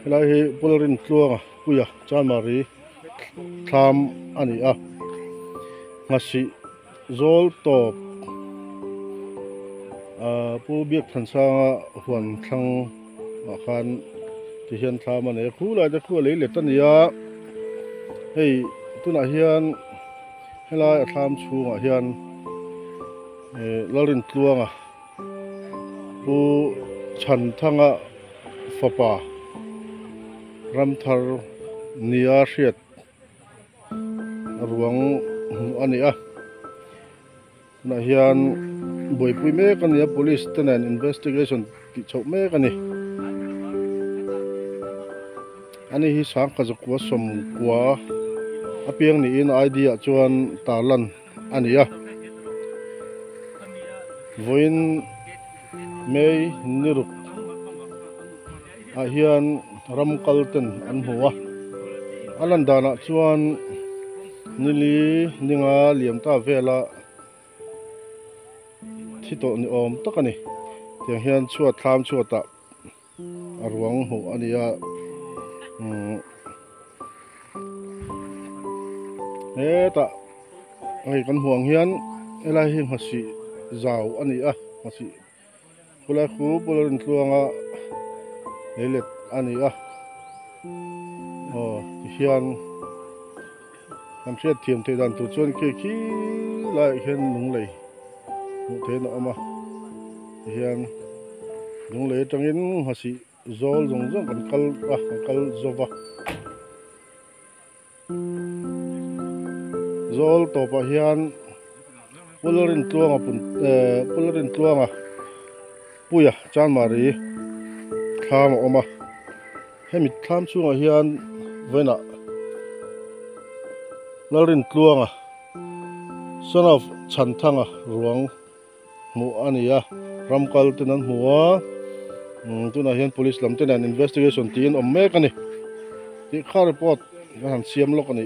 helai hi pularin tluanga puya chan mari tham ani a ngasi zol top pu biak than sanga huan thlang khan ti hian tham ane khu lai ta khu le le tania hei tuna hian helai a tham chunga hian larin tluanga pu chan thanga fapa ramthar nia hriat ruang ani a na hian boipui me kania police ten investigation ti chau me kani ani hi sang khazakwa som kwa apiang ni in idea chuan talan ani a voin mei niruk a hian ramkalten an huwa alan dana chuan nili ninga liamta vela thito ni om takani tiang hian chuat tham chuata arwang hu ania ta ai kan huang hian elai hi hasi zau ani a hasi pula khu pularin tluanga lelet ani a hian am thiat thiam the dan tu chuan ke khi lai hian lung lei mu the na ama hian lung lei tangin hasi zol zong zong kan kal zova zol to pa hian pularin tluanga puya chan mari tham oma hemi tham chunga hian vena larin tluanga son of chanthanga ruang mu ania ramkal tenan huwa tuna hian police lam ten investigation tin om me kani ti kha report han siam lok ani